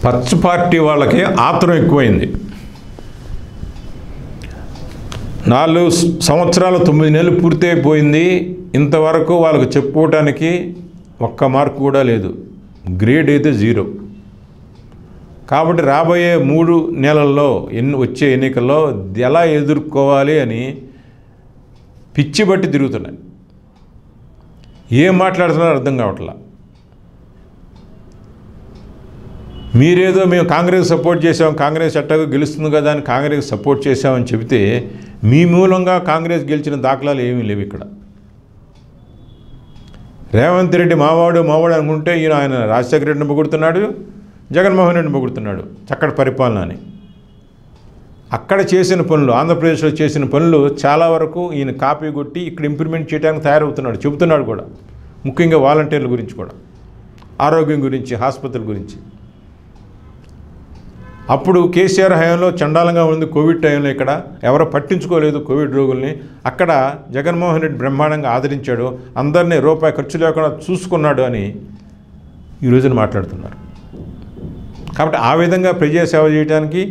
పచ్చ పార్టీ వాళ్ళకి ఆత్రం ఎక్కువైంది. 4 సంవత్సరాలు 9 నెలలు పూర్తయిపోయింది. ఇంతవరకు వాళ్ళకు చెప్పుకోవటానికి ఒక్క మార్కు కూడా లేదు. గ్రేడ్ అయితే 0. కాబట్టి రాబోయే 3 నెలల్లో వచ్చే ఎన్నికల్లో ఎలా ఎదుర్కోవాలి అని పిచ్చి బట్టి తిరుగుతున్నాయి. ఏం మాట్లాడుతున్నారో అర్థం కావట్లా. మీరేదో మేము కాంగ్రెస్ సపోర్ట్ చేసాం, కాంగ్రెస్ ఎట్టగా గెలుస్తుంది కదా అని కాంగ్రెస్ సపోర్ట్ చేసామని చెబితే మీ మూలంగా కాంగ్రెస్ గెలిచిన దాఖలాలు ఏమీ లేవు ఇక్కడ. రేవంత్ రెడ్డి మావాడు అనుకుంటే ఆయన రాజశేఖర రెడ్డిని పొగుడుతున్నాడు, జగన్మోహన్ రెడ్డిని పొగుడుతున్నాడు చక్కటి పరిపాలన అని. అక్కడ చేసిన పనులు, ఆంధ్రప్రదేశ్లో చేసిన పనులు చాలా వరకు ఈయన కాపీ కొట్టి ఇక్కడ ఇంప్లిమెంట్ చేయడానికి తయారవుతున్నాడు, చెబుతున్నాడు కూడా. ముఖ్యంగా వాలంటీర్ల గురించి కూడా, ఆరోగ్యం గురించి, ఆసుపత్రుల గురించి. అప్పుడు కేసీఆర్ హయాంలో చండాలంగా ఉంది కోవిడ్ టైంలో, ఇక్కడ ఎవరో పట్టించుకోలేదు కోవిడ్ రోగుల్ని. అక్కడ జగన్మోహన్ రెడ్డి బ్రహ్మాండంగా ఆదరించాడు, అందరినీ రూపాయి ఖర్చు లేకుండా చూసుకున్నాడు అని ఈ రోజున మాట్లాడుతున్నారు. కాబట్టి ఆ విధంగా ప్రజాసేవ చేయడానికి,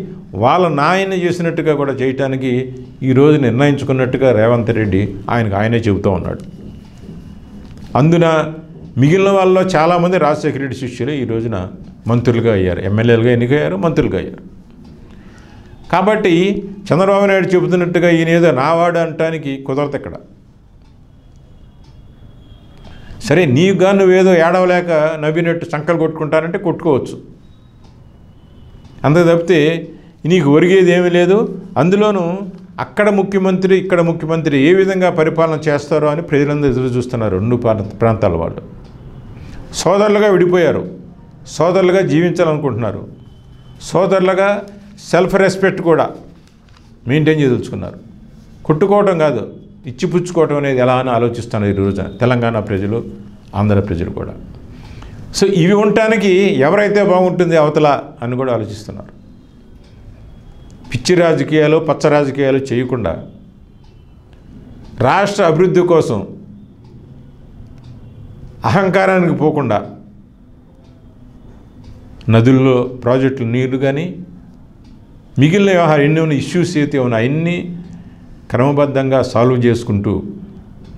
వాళ్ళ నాయన చేసినట్టుగా కూడా చేయటానికి ఈరోజు నిర్ణయించుకున్నట్టుగా రేవంత్ రెడ్డి ఆయనే చెబుతూ ఉన్నాడు. అందున మిగిలిన వాళ్ళలో చాలామంది రాజశేఖర రెడ్డి శిష్యులు ఈ రోజున మంత్రులుగా అయ్యారు, ఎమ్మెల్యేలుగా ఎన్నికయ్యారు, మంత్రులుగా అయ్యారు. కాబట్టి చంద్రబాబు నాయుడు చెబుతున్నట్టుగా ఈయన ఏదో నావాడు అనటానికి కుదరదు ఇక్కడ. సరే, నీకుగా నువ్వేదో ఏడవలేక నవ్వినట్టు సంకలు కొట్టుకుంటానంటే కొట్టుకోవచ్చు, అంత తప్పితే నీకు ఒరిగేది ఏమీ లేదు. అందులోనూ అక్కడ ముఖ్యమంత్రి ఇక్కడ ముఖ్యమంత్రి ఏ విధంగా పరిపాలన చేస్తారో అని ప్రజలందరూ ఎదురు చూస్తున్నారు. 2 ప్రాంతాల వాళ్ళు సోదరులుగా విడిపోయారు, సోదరులుగా జీవించాలనుకుంటున్నారు, సోదరులుగా సెల్ఫ్ రెస్పెక్ట్ కూడా మెయింటైన్ చేయదలుచుకున్నారు. కొట్టుకోవటం కాదు, ఇచ్చిపుచ్చుకోవటం అనేది ఎలా అని ఆలోచిస్తున్నారు ఈ రోజున తెలంగాణ ప్రజలు, ఆంధ్ర ప్రజలు కూడా. సో ఇవి ఉండటానికి ఎవరైతే బాగుంటుంది అవతల అని కూడా ఆలోచిస్తున్నారు. పిచ్చి రాజకీయాలు, పచ్చ రాజకీయాలు చేయకుండా రాష్ట్ర అభివృద్ధి కోసం అహంకారానికి పోకుండా నదుల్లో ప్రాజెక్టులు నీళ్లు కానీ మిగిలిన వ్యవహారం ఎన్ని ఉన్న ఇష్యూస్ అయితే ఉన్నాయి అన్నీ క్రమబద్ధంగా సాల్వ్ చేసుకుంటూ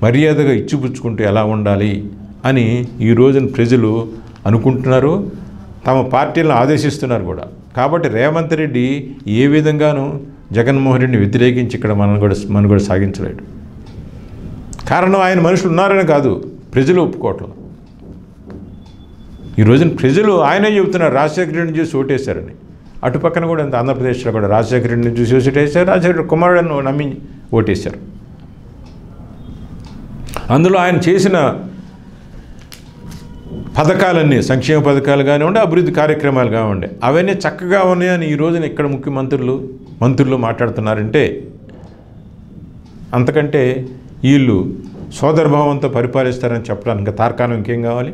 మర్యాదగా ఇచ్చిపుచ్చుకుంటూ ఎలా ఉండాలి అని ఈ రోజున ప్రజలు అనుకుంటున్నారు, తమ పార్టీలను ఆదేశిస్తున్నారు కూడా. కాబట్టి రేవంత్ రెడ్డి ఏ విధంగానూ జగన్మోహన్ రెడ్డిని వ్యతిరేకించి ఇక్కడ మనం కూడా సాగించలేడు. కారణం ఆయన మనుషులు ఉన్నారని కాదు, ప్రజలు ఒప్పుకోవట్లేదు. ఈ రోజున ప్రజలు ఆయనే చెబుతున్నారు రాజశేఖర రెడ్డిని చూసి ఓటేశారని. అటుపక్కన కూడా అంత ఆంధ్రప్రదేశ్లో కూడా రాజశేఖర రెడ్డిని చూసి ఓటేశారు, రాజశేఖర కుమారుడిని నమ్మి ఓటేశారు. అందులో ఆయన చేసిన పథకాలన్నీ, సంక్షేమ పథకాలు కానివ్వండి, అభివృద్ధి కార్యక్రమాలు కానివ్వండి, అవన్నీ చక్కగా ఉన్నాయని ఈ రోజున ఇక్కడ మంత్రులు మాట్లాడుతున్నారంటే అంతకంటే వీళ్ళు సోదరభావంతో పరిపాలిస్తారని చెప్పడానికి తార్కాణం ఇంకేం కావాలి?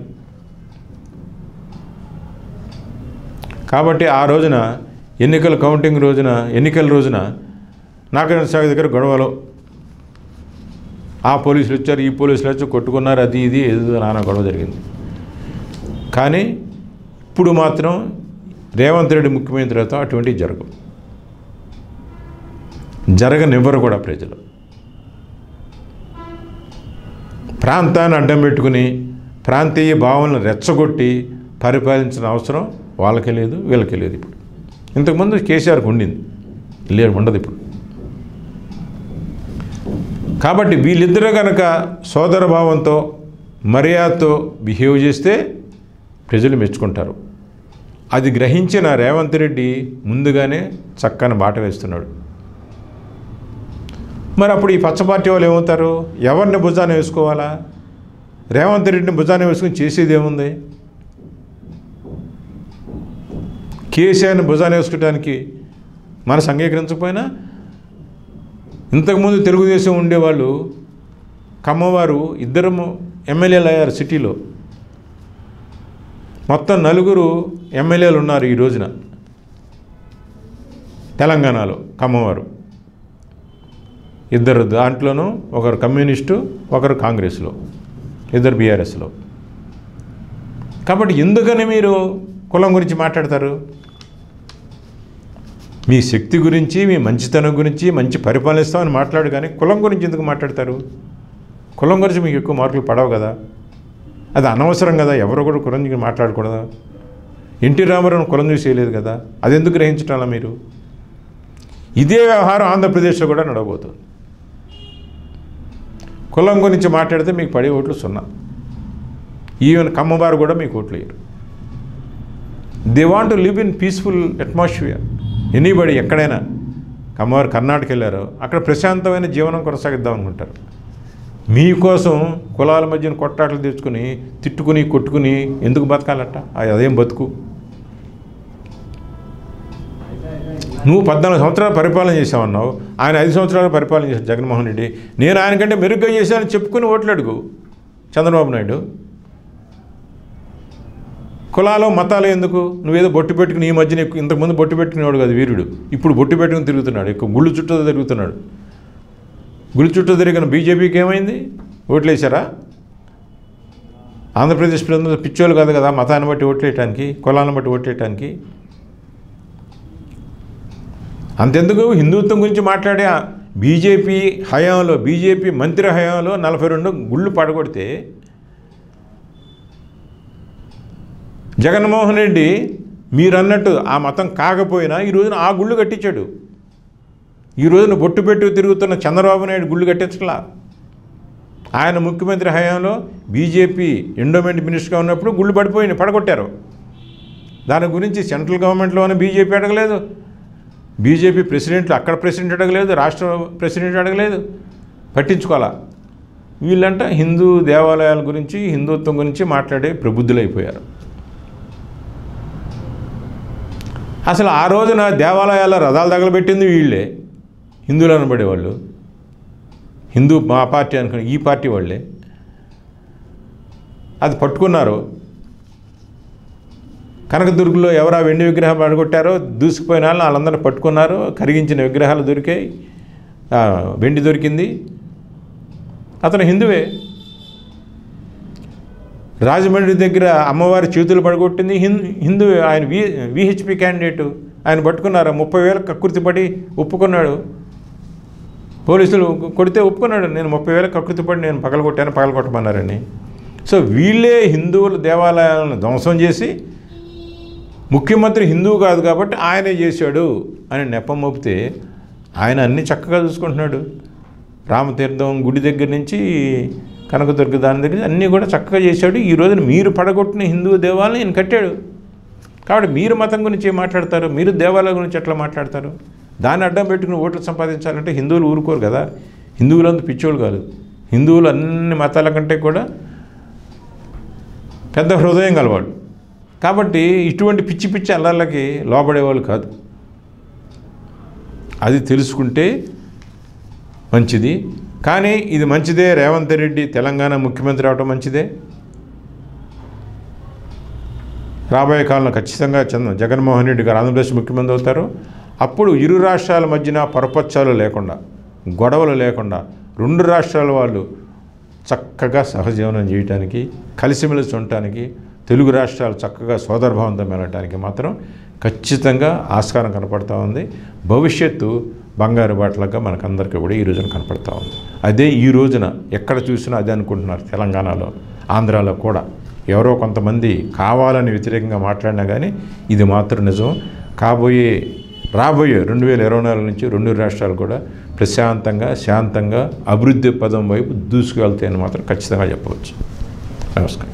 కాబట్టి ఆ రోజున ఎన్నికల రోజున నాగార్జున సాగర్ దగ్గర గొడవలు, ఆ పోలీసులు వచ్చారు, ఈ పోలీసులు వచ్చి కొట్టుకున్నారు, అది ఇది ఏదో నానా గొడవ జరిగింది. కానీ ఇప్పుడు మాత్రం రేవంత్ రెడ్డి ముఖ్యమైన తర్వాత అటువంటివి జరగనివ్వరు కూడా ప్రజలు. ప్రాంతాన్ని అడ్డం పెట్టుకుని ప్రాంతీయ భావనలు రెచ్చగొట్టి పరిపాలించిన అవసరం వాళ్ళకే లేదు, వీళ్ళకే లేదు. ఇప్పుడు ఇంతకుముందు కేసీఆర్కి ఉండింది, ఉండదు ఇప్పుడు. కాబట్టి వీళ్ళిద్దరూ కనుక సోదరభావంతో మర్యాదతో బిహేవ్ చేస్తే ప్రజలు మెచ్చుకుంటారు. అది గ్రహించిన రేవంత్ రెడ్డి ముందుగానే చక్కని బాట వేస్తున్నాడు. మరి అప్పుడు ఈ పచ్చ పార్టీ వాళ్ళు ఏమవుతారు? ఎవరిని భుజాన్ని వేసుకోవాలా? రేవంత్ రెడ్డిని భుజాన్ని వేసుకుని చేసేది ఏముంది? కేసీఆర్ని భుజాన్ని వేసుకోవడానికి మనసు అంగీకరించకపోయినా ఇంతకుముందు తెలుగుదేశం ఉండేవాళ్ళు కమ్మవారు 2 ఎమ్మెల్యేలు అయ్యారు సిటీలో. మొత్తం 4 ఎమ్మెల్యేలు ఉన్నారు ఈ రోజున తెలంగాణలో. కమ్మవారు 2, దాంట్లోనూ ఒకరు కమ్యూనిస్టు, ఒకరు కాంగ్రెస్లో, 2 బీఆర్ఎస్లో. కాబట్టి ఎందుకని మీరు కులం గురించి మాట్లాడతారు? మీ శక్తి గురించి, మీ మంచితనం గురించి, మంచి పరిపాలన ఇస్తామని మాట్లాడు, కానీ కులం గురించి ఎందుకు మాట్లాడతారు? కులం గురించి మీకు ఎక్కువ మార్కులు పడవు కదా, అది అనవసరం కదా. ఎవరో కూడా కులం గురించి మాట్లాడకూడదా? ఎన్టీ రామారావు కులం చూసి చేయలేదు కదా, అది ఎందుకు గ్రహించటాలా మీరు? ఇదే వ్యవహారం ఆంధ్రప్రదేశ్లో కూడా నడవబోతుంది. కులం గురించి మాట్లాడితే మీకు పడే ఓట్లు 0. ఈవెన్ కమ్మవారు కూడా మీకు ఓట్లు వేయరు. They want to live in peaceful atmosphere. Anybody ఎక్కడైనా కమ్మవారు కర్ణాటక వెళ్ళారో అక్కడ ప్రశాంతమైన జీవనం కొనసాగిద్దాం అనుకుంటారు. మీకోసం కులాల మధ్యన కొట్టాటలు తెచ్చుకుని తిట్టుకుని కొట్టుకుని ఎందుకు బతకాలట? అదేం బతుకు? నువ్వు 14 సంవత్సరాలు పరిపాలన చేసావన్నావు, ఆయన 5 సంవత్సరాలు పరిపాలన చేశాడు జగన్మోహన్ రెడ్డి. నేను ఆయనకంటే మెరుగ్గా చేశానని చెప్పుకుని ఓట్లు అడుగు చంద్రబాబు నాయుడు. కులాలు మతాలు ఎందుకు? నువ్వేదో బొట్టు పెట్టుకుని ఈ మధ్యన ఇంతకుముందు బొట్టు పెట్టుకునేవాడు కాదు వీరుడు, ఇప్పుడు బొట్టు పెట్టుకుని తిరుగుతున్నాడు, ఎక్కువ గుళ్ళు చుట్టూ తిరుగుతున్నాడు. గుళ్ళు చుట్టూ తిరిగిన బీజేపీకి ఏమైంది? ఓట్లు వేశారా? ఆంధ్రప్రదేశ్ ప్రజలు పిచ్చోళ్ళు కాదు కదా మతాన్ని బట్టి ఓట్లేయటానికి, కులాలను బట్టి ఓట్లేయటానికి. అంతెందుకు హిందుత్వం గురించి మాట్లాడే బీజేపీ హయాంలో, బీజేపీ మంత్రి హయాంలో 42 గుళ్ళు పడగొడితే జగన్మోహన్ రెడ్డి మీరన్నట్టు ఆ మతం కాకపోయినా ఈ రోజున ఆ గుళ్ళు కట్టించాడు. ఈ రోజున బొట్టు పెట్టు తిరుగుతున్న చంద్రబాబు నాయుడు గుళ్ళు కట్టించట్లా. ఆయన ముఖ్యమంత్రి హయాంలో బీజేపీ ఎండోమెంట్ మినిస్టర్గా ఉన్నప్పుడు గుళ్ళు పడిపోయినాయి, పడగొట్టారు. దాని గురించి సెంట్రల్ గవర్నమెంట్లోనే బీజేపీ అడగలేదు, బీజేపీ ప్రెసిడెంట్లు అక్కడ ప్రెసిడెంట్ అడగలేదు, రాష్ట్ర ప్రెసిడెంట్ అడగలేదు, పట్టించుకోవాలా. వీళ్ళంట హిందూ దేవాలయాల గురించి, హిందుత్వం గురించి మాట్లాడే ప్రబుద్ధులైపోయారు. అసలు ఆ రోజున దేవాలయాల రథాలు తగలబెట్టింది వీళ్ళే, హిందువులు అనబడేవాళ్ళు. హిందూ మా పార్టీ అనుకుని ఈ పార్టీ వాళ్ళే అది పట్టుకున్నారు. కనకదుర్గలో ఎవరా వెండి విగ్రహం పడగొట్టారో దూసుకుపోయిన వాళ్ళందరూ పట్టుకున్నారు. కరిగించిన విగ్రహాలు దొరికాయి, వెండి దొరికింది. అతను హిందువే. రాజమండ్రి దగ్గర అమ్మవారి చేతులు పడగొట్టింది హిందువే. ఆయన విహెచ్పి క్యాండిడేటు, ఆయన పట్టుకున్నారు. 30,000 కకృతిపడి ఒప్పుకున్నాడు. పోలీసులు కొడితే ఒప్పుకున్నాడు, నేను 30,000 కకృతిపడి నేను పగలగొట్టమన్నారని. సో వీళ్ళే హిందువుల దేవాలయాలను ధ్వంసం చేసి ముఖ్యమంత్రి హిందువు కాదు కాబట్టి ఆయనే చేశాడు అని నెపం మోపితే ఆయన అన్నీ చక్కగా చూసుకుంటున్నాడు. రామతీర్థం గుడి దగ్గర నుంచి కనకదుర్గ దాని దగ్గర అన్నీ కూడా చక్కగా చేశాడు. ఈ రోజున మీరు పడగొట్టిన హిందూ దేవాలయం ఈయన కట్టాడు. కాబట్టి మీరు మతం గురించి ఏం మాట్లాడతారు? మీరు దేవాలయం గురించి ఎట్లా మాట్లాడతారు? దాన్ని అడ్డం పెట్టుకుని ఓట్లు సంపాదించాలంటే హిందువులు ఊరుకోరు కదా. హిందువులంతా పిచ్చోళ్ళు కాదు. హిందువులు అన్ని మతాల కంటే కూడా పెద్ద హృదయం గలవాళ్ళు. కాబట్టి ఇటువంటి పిచ్చి పిచ్చి అల్లర్లకి లోబడేవాళ్ళు కాదు. అది తెలుసుకుంటే మంచిది. కానీ ఇది మంచిదే, రేవంత్ రెడ్డి తెలంగాణ ముఖ్యమంత్రి అవటం మంచిదే. రాబోయే కాలంలో ఖచ్చితంగా జగన్మోహన్ రెడ్డి గారు ఆంధ్రప్రదేశ్ ముఖ్యమంత్రి అవుతారు. అప్పుడు ఇరు రాష్ట్రాల మధ్యన పరపచ్చాలు లేకుండా, గొడవలు లేకుండా 2 రాష్ట్రాల వాళ్ళు చక్కగా సహజీవనం చేయడానికి, కలిసిమెలిసి ఉండటానికి, తెలుగు రాష్ట్రాలు చక్కగా సోదరభావంతో మెలగటానికి మాత్రం ఖచ్చితంగా ఆస్కారం కనపడతా ఉంది. భవిష్యత్తు బంగారు బాటలుగా మనకందరికీ కూడా ఈ రోజున కనపడతా ఉంది. అదే ఈ రోజున ఎక్కడ చూసినా అదే అనుకుంటున్నారు. తెలంగాణలో, ఆంధ్రాలో కూడా ఎవరో కొంతమంది కావాలని వ్యతిరేకంగా మాట్లాడినా కానీ ఇది మాత్రం నిజం. రాబోయే 2024 నుంచి 2 రాష్ట్రాలు కూడా ప్రశాంతంగా, శాంతంగా అభివృద్ధి పదం వైపు దూసుకువెళ్తాయని మాత్రం ఖచ్చితంగా చెప్పవచ్చు. నమస్కారం.